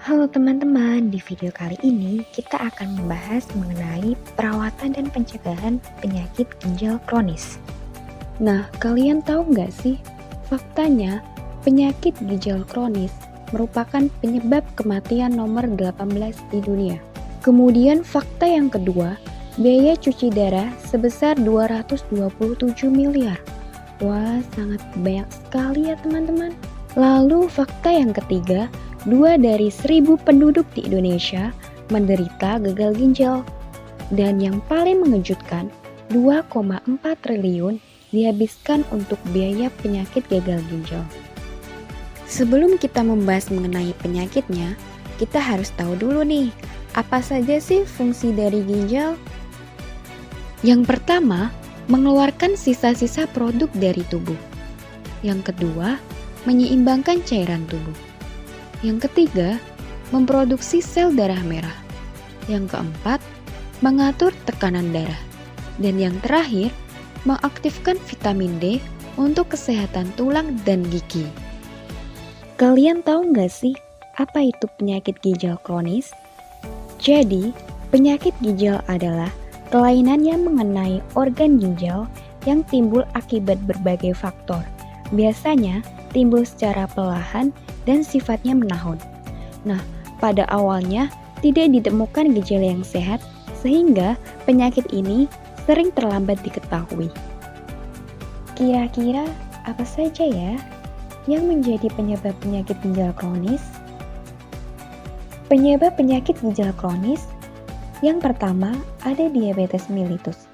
Halo teman-teman, di video kali ini kita akan membahas mengenai perawatan dan pencegahan penyakit ginjal kronis. Nah, kalian tahu nggak sih, faktanya penyakit ginjal kronis merupakan penyebab kematian nomor 18 di dunia. Kemudian fakta yang kedua, biaya cuci darah sebesar 227 miliar. Wah, sangat banyak sekali ya teman-teman. Lalu fakta yang ketiga, 2 dari 1.000 penduduk di Indonesia menderita gagal ginjal. Dan yang paling mengejutkan, 2,4 triliun dihabiskan untuk biaya penyakit gagal ginjal. Sebelum kita membahas mengenai penyakitnya, kita harus tahu dulu nih, apa saja sih fungsi dari ginjal? Yang pertama, mengeluarkan sisa-sisa produk dari tubuh. Yang kedua, menyeimbangkan cairan tubuh. Yang ketiga, memproduksi sel darah merah. Yang keempat, mengatur tekanan darah. Dan yang terakhir, mengaktifkan vitamin D untuk kesehatan tulang dan gigi. Kalian tahu nggak sih, apa itu penyakit ginjal kronis? Jadi, penyakit ginjal adalah kelainan yang mengenai organ ginjal yang timbul akibat berbagai faktor. Biasanya, timbul secara perlahan dan sifatnya menahun. Nah, pada awalnya tidak ditemukan gejala yang sehat sehingga penyakit ini sering terlambat diketahui. Kira-kira apa saja ya yang menjadi penyebab penyakit ginjal kronis? Penyebab penyakit ginjal kronis yang pertama ada diabetes mellitus.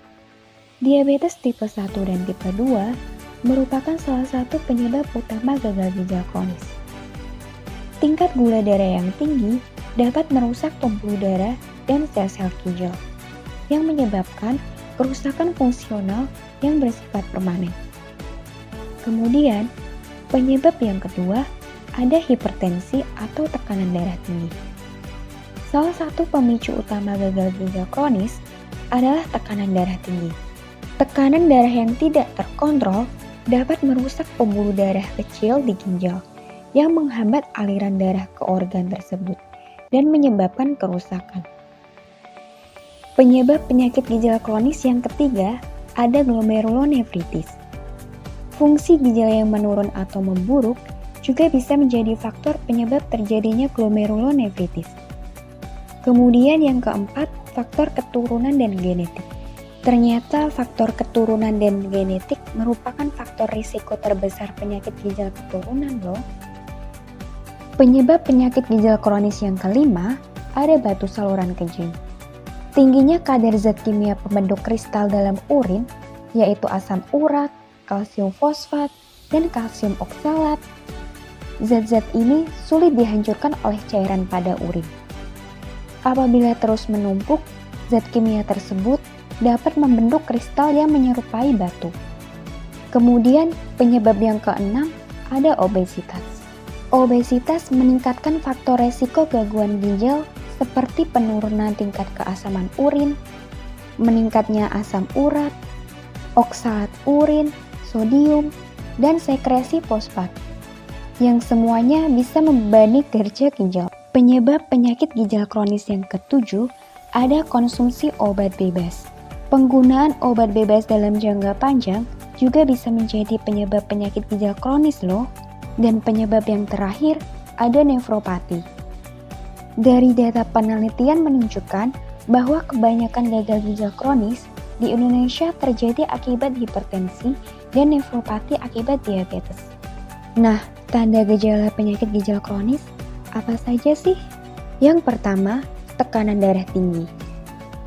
Diabetes tipe 1 dan tipe 2 merupakan salah satu penyebab utama gagal ginjal kronis. Tingkat gula darah yang tinggi dapat merusak pembuluh darah dan sel-sel ginjal, yang menyebabkan kerusakan fungsional yang bersifat permanen. Kemudian, penyebab yang kedua ada hipertensi atau tekanan darah tinggi. Salah satu pemicu utama gagal ginjal kronis adalah tekanan darah tinggi. Tekanan darah yang tidak terkontrol dapat merusak pembuluh darah kecil di ginjal, yang menghambat aliran darah ke organ tersebut dan menyebabkan kerusakan. Penyebab penyakit ginjal kronis yang ketiga ada glomerulonefritis. Fungsi ginjal yang menurun atau memburuk juga bisa menjadi faktor penyebab terjadinya glomerulonefritis. Kemudian yang keempat, faktor keturunan dan genetik. Ternyata faktor keturunan dan genetik merupakan faktor risiko terbesar penyakit ginjal keturunan loh. Penyebab penyakit ginjal kronis yang kelima ada batu saluran kencing. Tingginya kadar zat kimia pembentuk kristal dalam urin, yaitu asam urat, kalsium fosfat, dan kalsium oksalat. Zat-zat ini sulit dihancurkan oleh cairan pada urin. Apabila terus menumpuk, zat kimia tersebut dapat membentuk kristal yang menyerupai batu. Kemudian penyebab yang keenam ada obesitas. Obesitas meningkatkan faktor resiko gangguan ginjal seperti penurunan tingkat keasaman urin, meningkatnya asam urat, oksalat urin, sodium, dan sekresi fosfat, yang semuanya bisa membebani kerja ginjal. Penyebab penyakit ginjal kronis yang ketujuh ada konsumsi obat bebas. Penggunaan obat bebas dalam jangka panjang juga bisa menjadi penyebab penyakit ginjal kronis loh. Dan penyebab yang terakhir ada nefropati. Dari data penelitian menunjukkan bahwa kebanyakan gagal ginjal kronis di Indonesia terjadi akibat hipertensi dan nefropati akibat diabetes. Nah, tanda gejala penyakit ginjal kronis apa saja sih? Yang pertama, tekanan darah tinggi.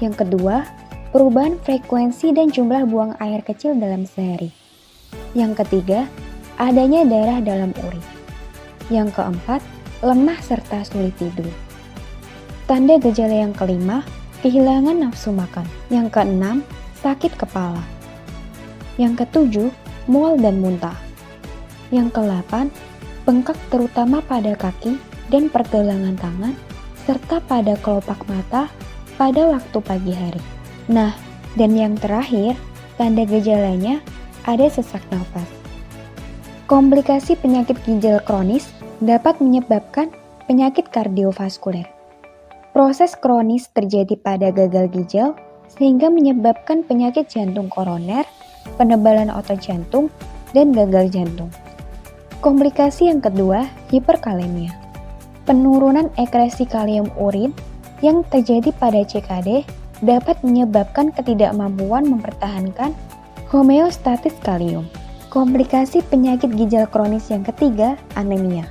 Yang kedua, perubahan frekuensi dan jumlah buang air kecil dalam sehari. Yang ketiga, adanya darah dalam urin. Yang keempat, lemah serta sulit tidur. Tanda gejala yang kelima, kehilangan nafsu makan. Yang keenam, sakit kepala. Yang ketujuh, mual dan muntah. Yang kedelapan, bengkak terutama pada kaki dan pergelangan tangan, serta pada kelopak mata pada waktu pagi hari. Nah, dan yang terakhir, tanda gejalanya ada sesak nafas. Komplikasi penyakit ginjal kronis dapat menyebabkan penyakit kardiovaskuler. Proses kronis terjadi pada gagal ginjal sehingga menyebabkan penyakit jantung koroner, penebalan otot jantung, dan gagal jantung. Komplikasi yang kedua, hiperkalemia. Penurunan ekresi kalium urin yang terjadi pada CKD dapat menyebabkan ketidakmampuan mempertahankan homeostatis kalium. Komplikasi penyakit ginjal kronis yang ketiga, anemia.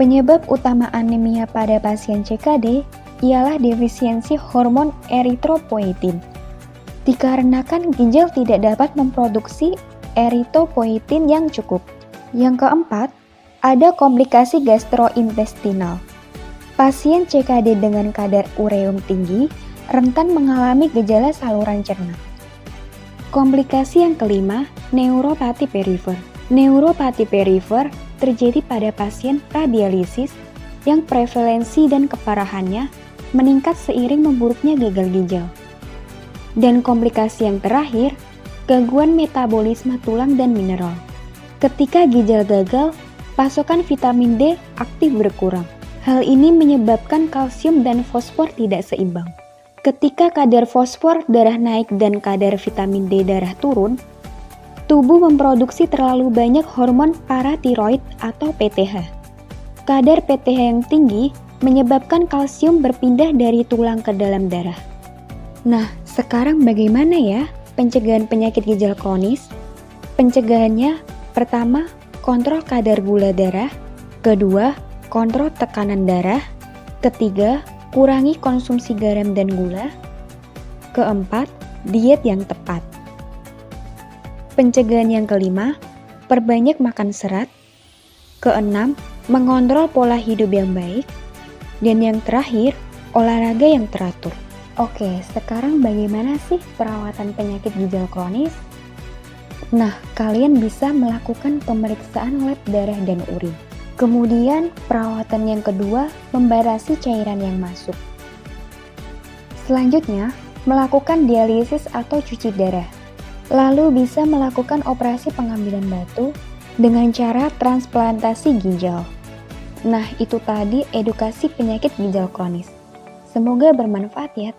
Penyebab utama anemia pada pasien CKD ialah defisiensi hormon eritropoietin. Dikarenakan ginjal tidak dapat memproduksi eritropoietin yang cukup. Yang keempat, ada komplikasi gastrointestinal. Pasien CKD dengan kadar ureum tinggi rentan mengalami gejala saluran cerna. Komplikasi yang kelima, neuropati perifer. Neuropati perifer terjadi pada pasien pradialisis yang prevalensi dan keparahannya meningkat seiring memburuknya gagal ginjal. Dan komplikasi yang terakhir, gangguan metabolisme tulang dan mineral. Ketika ginjal gagal, pasokan vitamin D aktif berkurang. Hal ini menyebabkan kalsium dan fosfor tidak seimbang. Ketika kadar fosfor darah naik dan kadar vitamin D darah turun, tubuh memproduksi terlalu banyak hormon paratiroid atau PTH. Kadar PTH yang tinggi menyebabkan kalsium berpindah dari tulang ke dalam darah. Nah, sekarang bagaimana ya pencegahan penyakit ginjal kronis? Pencegahannya, pertama, kontrol kadar gula darah. Kedua, kontrol tekanan darah. Ketiga, kurangi konsumsi garam dan gula. Keempat, diet yang tepat. Pencegahan yang kelima, perbanyak makan serat. Keenam, mengontrol pola hidup yang baik. Dan yang terakhir, olahraga yang teratur. Oke, sekarang bagaimana sih perawatan penyakit ginjal kronis? Nah, kalian bisa melakukan pemeriksaan lab darah dan urin. Kemudian, perawatan yang kedua, membatasi cairan yang masuk. Selanjutnya, melakukan dialisis atau cuci darah. Lalu bisa melakukan operasi pengambilan batu dengan cara transplantasi ginjal. Nah, itu tadi edukasi penyakit ginjal kronis. Semoga bermanfaat ya.